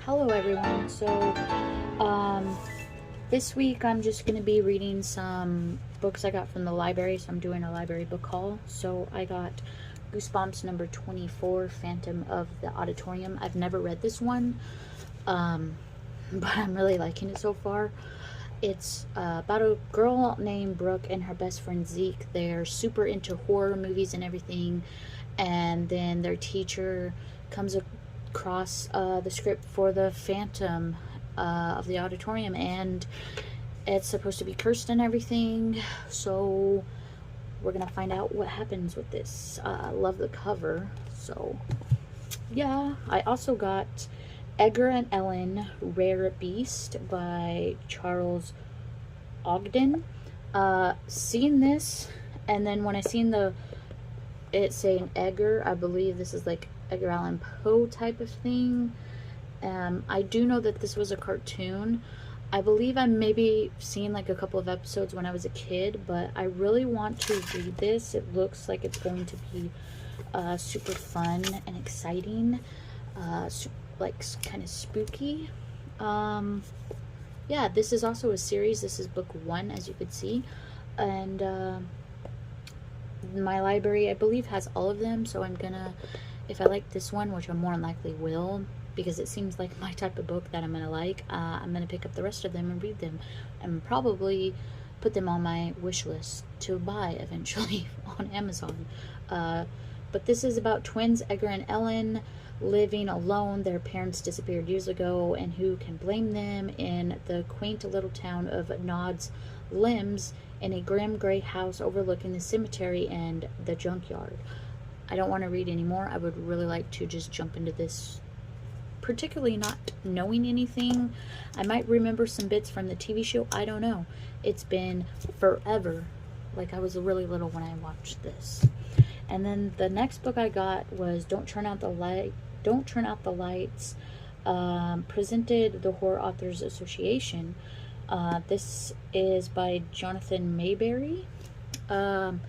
Hello everyone. Um, this week I'm just going to be reading some books I got from the library. So I'm doing a library book haul. So I got Goosebumps number 24, Phantom of the Auditorium. I've never read this one, but I'm really liking it so far. It's about a girl named Brooke and her best friend Zeke. They're super into horror movies and everything, and then their teacher comes across the script for the Phantom of the Auditorium, and it's supposed to be cursed and everything. So we're gonna find out what happens with this. I love the cover. So yeah, I also got Edgar and Ellen, Rare Beast by Charles Ogden. Seen this, and then when I seen it saying Edgar, I believe this is like Edgar Allan Poe type of thing. I do know that this was a cartoon. I believe I maybe seen like a couple of episodes when I was a kid, but I really want to read this. It looks like it's going to be super fun and exciting, like kind of spooky. Yeah, this is also a series. This is book 1, as you could see, and my library, I believe, has all of them. So I'm gonna, if I like this one, which I more than likely will, because it seems like my type of book that I'm gonna like, I'm gonna pick up the rest of them and read them, and probably put them on my wish list to buy eventually on Amazon. But this is about twins Edgar and Ellen living alone. Their parents disappeared years ago, and who can blame them, in the quaint little town of Nod's Limbs, in a grim gray house overlooking the cemetery and the junkyard. I don't want to read anymore. I would really like to just jump into this, particularly not knowing anything. I might remember some bits from the TV show. I don't know. It's been forever. Like, I was really little when I watched this. And then the next book I got was Don't Turn Out the Lights, presented the Horror Authors Association. This is by Jonathan Mayberry, and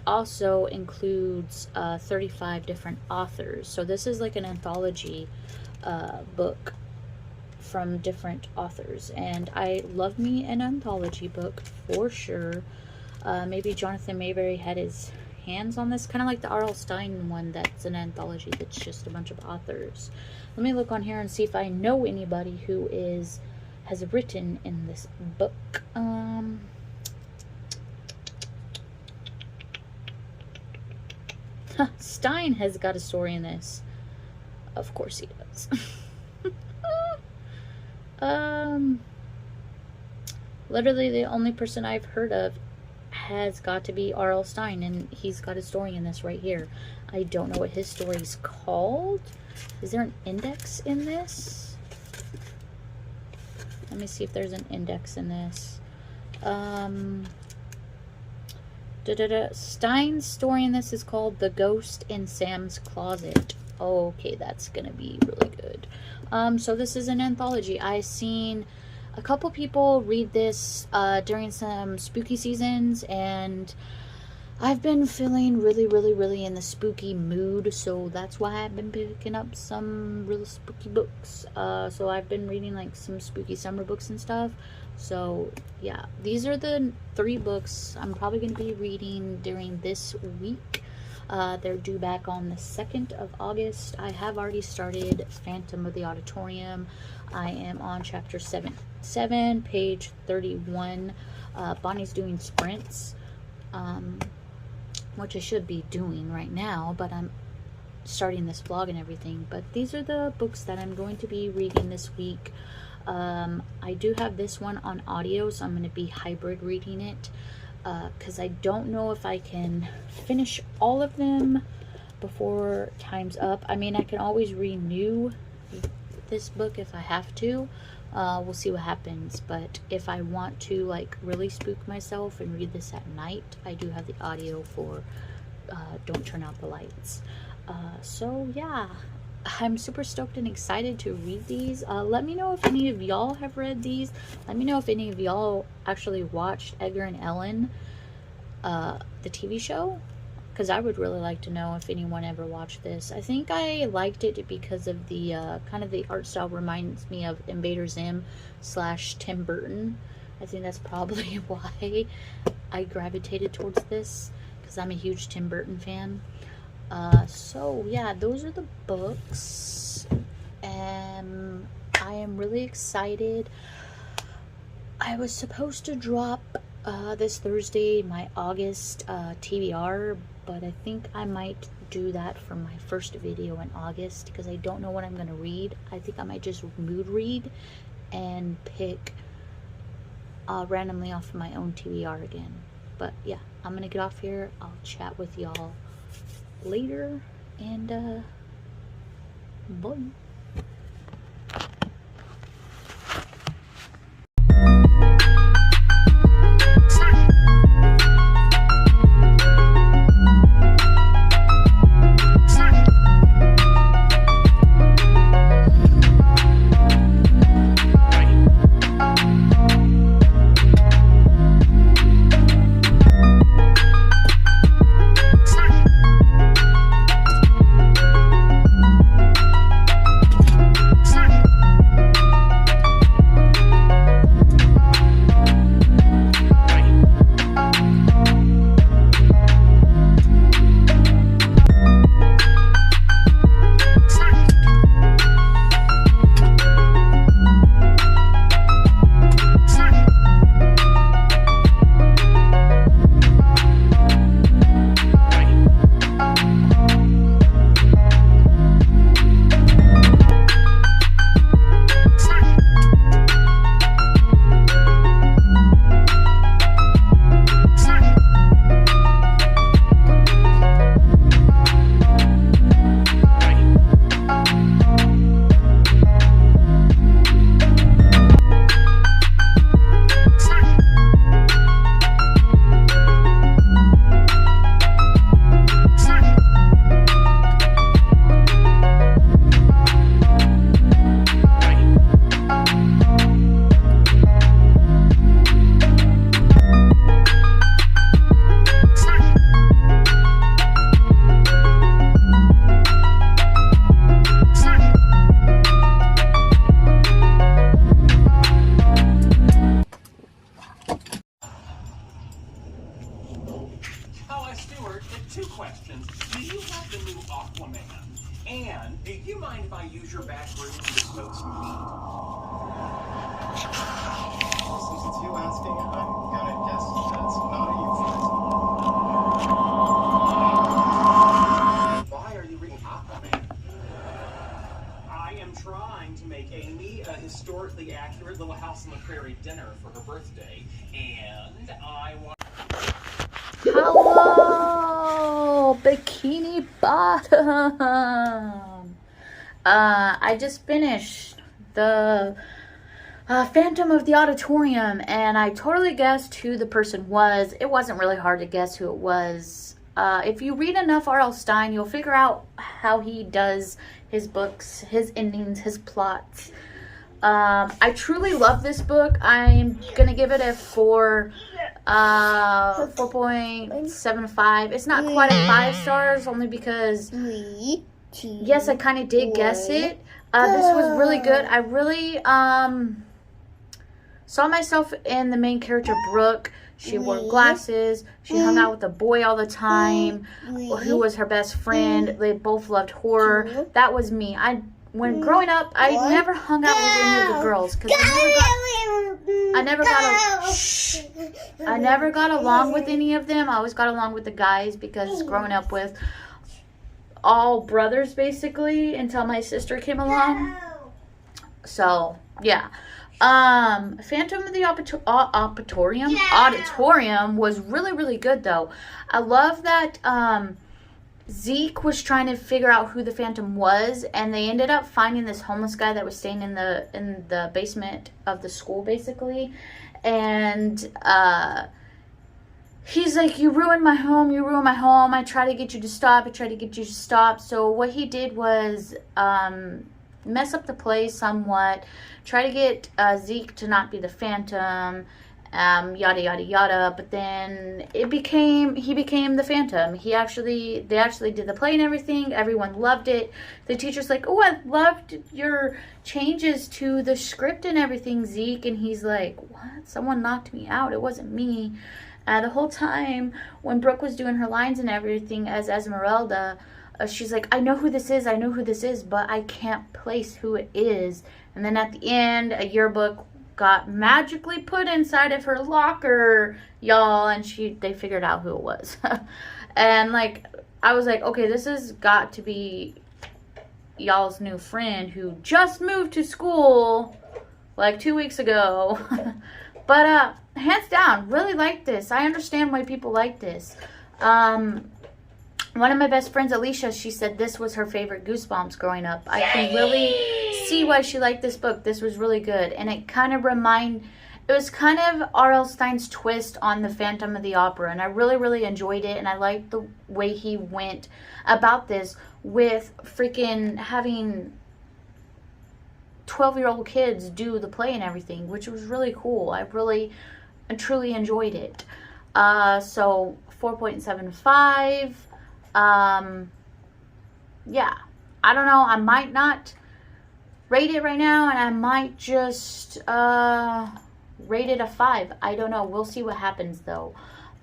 also includes 35 different authors. So this is like an anthology book from different authors, and I love me an anthology book for sure. Maybe Jonathan Mayberry had his hands on this, kind of like the R.L.Stine one that's an anthology that's just a bunch of authors. Let me look on here and see if I know anybody who has written in this book. Stein has got a story in this. Of course he does. Literally the only person I've heard of has got to be R.L.Stine, and he's got a story in this right here. I don't know what his story's called. Is there an index in this? Let me see if there's an index in this. Stein's story in this is called The Ghost in Sam's Closet. Okay, that's gonna be really good. So this is an anthology. I've seen a couple people read this during some spooky seasons, and I've been feeling really in the spooky mood, so that's why I've been picking up some really spooky books. So I've been reading like some spooky summer books and stuff. So yeah, these are the 3 books I'm probably going to be reading during this week. They're due back on the 2nd of August. I have already started Phantom of the Auditorium. I am on chapter 7, page 31. Bonnie's doing sprints, which I should be doing right now, but I'm starting this vlog and everything. But these are the books that I'm going to be reading this week. I do have this one on audio, so I'm going to be hybrid reading it, because I don't know if I can finish all of them before time's up. I mean, I can always renew this book if I have to. We'll see what happens, but if I want to like really spook myself and read this at night, I do have the audio for Don't Turn Out the Lights. So yeah, I'm super stoked and excited to read these. Let me know if any of y'all have read these. Let me know if any of y'all actually watched Edgar and Ellen, the TV show, because I would really like to know if anyone ever watched this. I think I liked it because of the kind of the art style reminds me of Invader Zim / Tim Burton. I think that's probably why I gravitated towards this, because I'm a huge Tim Burton fan. So yeah, those are the books. I am really excited. I was supposed to drop this Thursday my August TBR, but I think I might do that for my first video in August because I don't know what I'm going to read. I think I might just mood read and pick randomly off of my own TBR again. But yeah, I'm going to get off here. I'll chat with y'all later, and bye. Two questions. Do you have the new Aquaman? And do you mind if I use your back room to smoke some weed? Since it's you asking, I'm gonna guess that's not a euphemism. Why are you reading Aquaman? I am trying to make Amy a historically accurate Little House on the Prairie dinner for her birthday, and I want... Hello, Bikini Bottom. I just finished the Phantom of the Auditorium, and I totally guessed who the person was. It wasn't really hard to guess who it was. If you read enough R.L.Stine, you'll figure out how he does his books, his endings, his plots. I truly love this book. I'm gonna give it a 4.75. It's not quite a 5 stars, only because yes, I kind of did guess it. This was really good. I really saw myself in the main character, Brooke. She wore glasses. She hung out with a boy all the time, who was her best friend. They both loved horror. That was me. When growing up, I never hung out with any of the girls because I never got along with any of them. I always got along with the guys because growing up with all brothers basically until my sister came along. So yeah, Phantom of the Auditorium was really good though. I love that Zeke was trying to figure out who the Phantom was, and they ended up finding this homeless guy that was staying in the basement of the school, basically. And he's like, "You ruined my home. You ruined my home. I tried to get you to stop. I tried to get you to stop." So what he did was mess up the play somewhat, try to get Zeke to not be the Phantom, yada yada yada. But then he became the Phantom. They actually did the play and everything. Everyone loved it. The teacher's like, oh, I loved your changes to the script and everything, Zeke. And he's like, what? Someone knocked me out. It wasn't me. The whole time when Brooke was doing her lines and everything as Esmeralda, she's like, I know who this is, but I can't place who it is. And then at the end, a yearbook got magically put inside of her locker, y'all, and they figured out who it was. And like, I was like, okay, this has got to be y'all's new friend who just moved to school like 2 weeks ago. But hands down, really like this. I understand why people like this. One of my best friends, Alicia, she said this was her favorite Goosebumps growing up. I can really see why she liked this book. This was really good. And it was kind of R.L.Stine's twist on the Phantom of the Opera. And I really, really enjoyed it. And I liked the way he went about this with freaking having 12-year-old kids do the play and everything, which was really cool. I really and truly enjoyed it. So 4.75. Yeah, I don't know. I might not rate it right now, and I might just rate it a 5. I don't know. We'll see what happens though.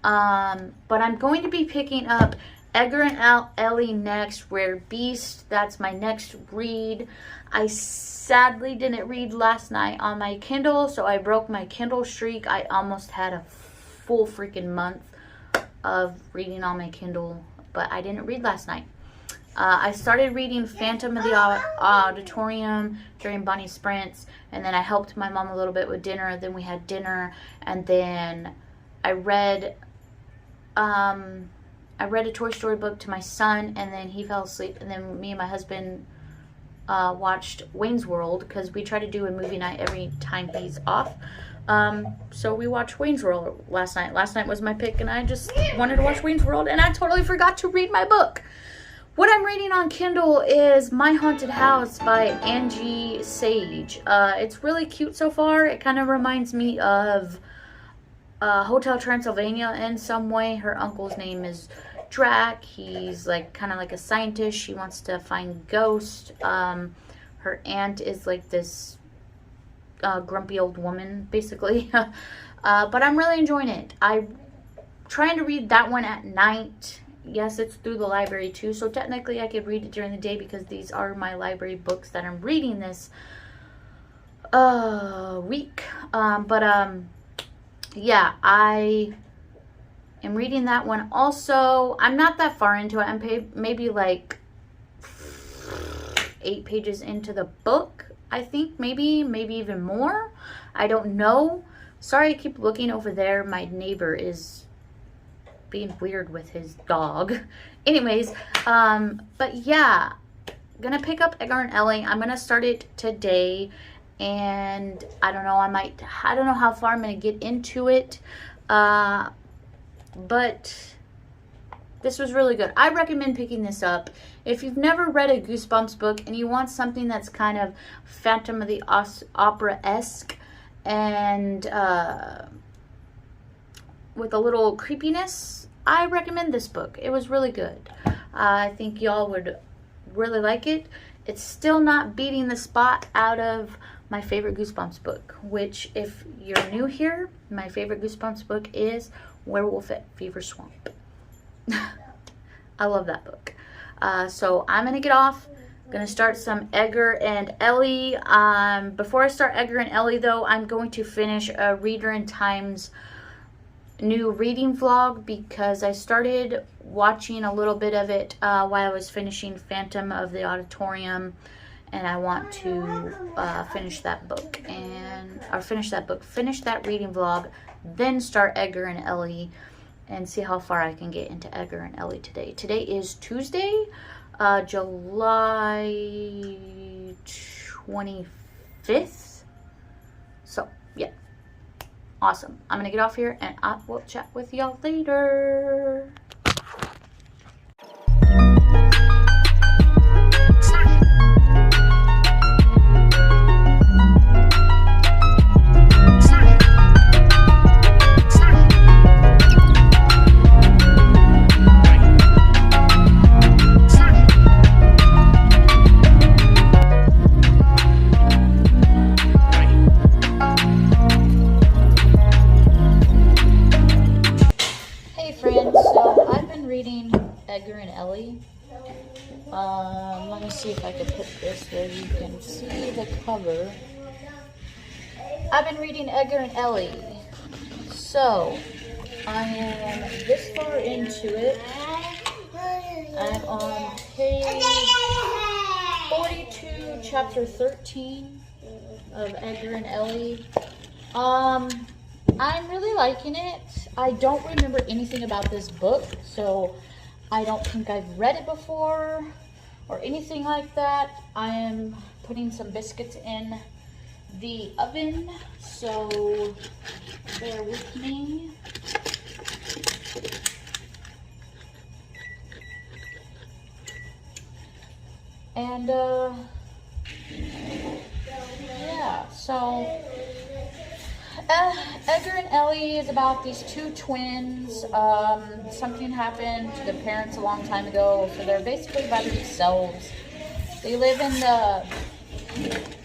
But I'm going to be picking up Edgar and Ellie next. Rare Beast. That's my next read. I sadly didn't read last night on my Kindle, so I broke my Kindle streak. I almost had a full freaking month of reading on my Kindle, but I didn't read last night. I started reading Phantom of the Auditorium during Bonnie Sprints, and then I helped my mom a little bit with dinner. Then we had dinner, and then I read a Toy Story book to my son, and then he fell asleep, and then me and my husband watched Wayne's World, because we try to do a movie night every time he's off. So we watched Wayne's World last night. Last night was my pick, and I just wanted to watch Wayne's World, and I totally forgot to read my book. What I'm reading on Kindle is My Haunted House by Angie Sage. It's really cute so far. It kind of reminds me of Hotel Transylvania in some way. Her uncle's name is Drac. He's like kind of like a scientist. She wants to find ghosts. Her aunt is like this grumpy old woman, basically. But I'm really enjoying it. I'm trying to read that one at night. Yes, it's through the library too, so technically I could read it during the day because these are my library books that I'm reading this week. Yeah, I am reading that one also. I'm not that far into it. I'm maybe like 8 pages into the book, I think. Maybe even more. I don't know. Sorry, I keep looking over there. My neighbor is being weird with his dog. Anyways, but yeah, gonna pick up Edgar and Ellie. I'm gonna start it today, and I don't know, I don't know how far I'm gonna get into it, but this was really good. I recommend picking this up. If you've never read a Goosebumps book and you want something that's kind of Phantom of the Opera-esque and with a little creepiness, I recommend this book. It was really good. I think y'all would really like it. It's still not beating the spot out of my favorite Goosebumps book, which, if you're new here, my favorite Goosebumps book is Werewolf at Fever Swamp. I love that book. So I'm gonna get off. Gonna start some Edgar and Ellie. Before I start Edgar and Ellie though, I'm going to finish a Reader in Time's new reading vlog, because I started watching a little bit of it while I was finishing Phantom of the Auditorium, and I want to finish that reading vlog, then start Edgar and Ellie and see how far I can get into Edgar and Ellie today. Today is Tuesday, July 25th. So yeah, awesome. I'm gonna get off here and I will chat with y'all later. the cover. I've been reading Edgar and Ellie. So, I am this far into it. I'm on page 42, chapter 13 of Edgar and Ellie. I'm really liking it. I don't remember anything about this book, so I don't think I've read it before or anything like that. I am putting some biscuits in the oven, so bear with me. And yeah, so Edgar and Ellie is about these two twins. Something happened to their parents a long time ago, so they're basically by themselves. They live in the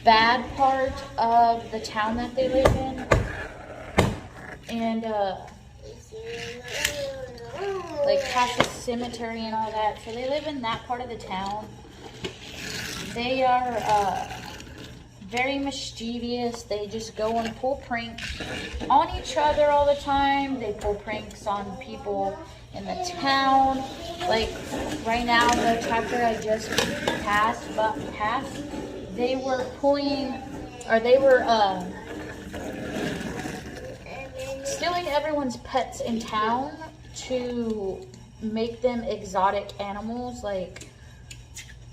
bad part of the town that they live in, and like past the cemetery and all that. So they live in that part of the town. They are very mischievous. They just go and pull pranks on each other all the time. They pull pranks on people in the town. Like right now, the chapter I just passed, they were pulling, or they were stealing everyone's pets in town to make them exotic animals, like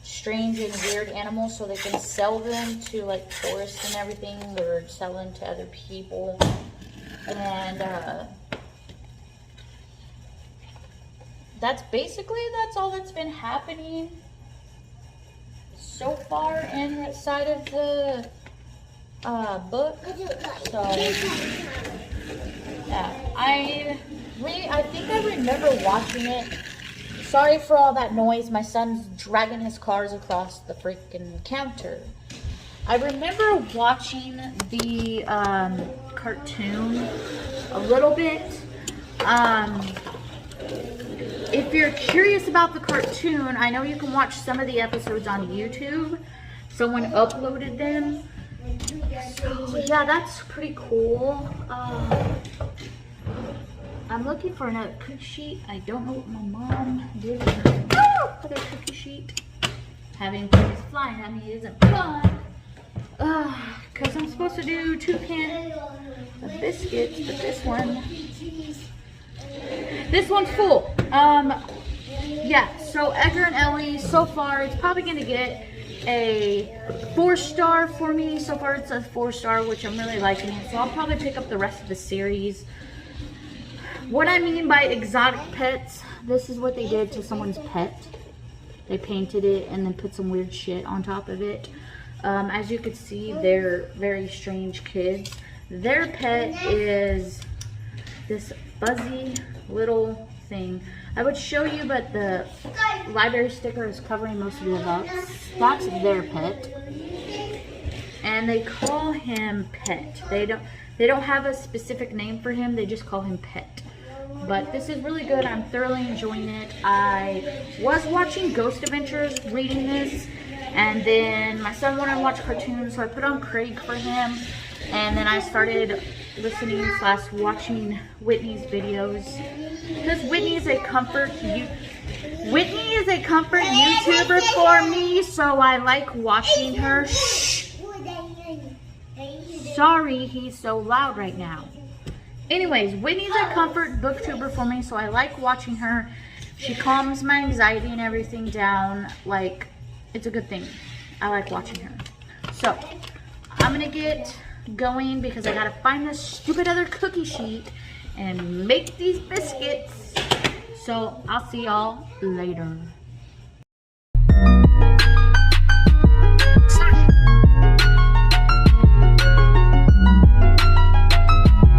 strange and weird animals, so they can sell them to like tourists and everything, or sell them to other people. And that's all that's been happening so far inside of the book. So yeah, I think I remember watching it. Sorry for all that noise. My son's dragging his cars across the freaking counter. I remember watching the cartoon a little bit. If you're curious about the cartoon, I know you can watch some of the episodes on YouTube. Someone uploaded them. So yeah, that's pretty cool. I'm looking for another cookie sheet. I don't know what my mom did with her other cookie sheet. Having things flying at me isn't fun. Because I'm supposed to do 2 cans of biscuits, but this one's full. Yeah, so Edgar and Ellie, so far, it's probably going to get a 4-star for me. So far, it's a 4-star, which I'm really liking it. So I'll probably pick up the rest of the series. What I mean by exotic pets, this is what they did to someone's pet. They painted it and then put some weird shit on top of it. As you can see, they're very strange kids. Their pet is this fuzzy little thing. I would show you, but the library sticker is covering most of the box. That's their pet. And they call him Pet. They don't have a specific name for him, they just call him Pet. But this is really good. I'm thoroughly enjoying it. I was watching Ghost Adventures reading this, and then my son wanted to watch cartoons, so I put on Craig for him, and then I started listening / watching Whitney's videos, because Whitney is a comfort YouTuber for me, so I like watching her. Sorry, he's so loud right now. Anyways, Whitney's a comfort booktuber for me, so I like watching her. She calms my anxiety and everything down. Like, it's a good thing. I like watching her. So, I'm going to get going because I got to find this stupid other cookie sheet and make these biscuits. So, I'll see y'all later.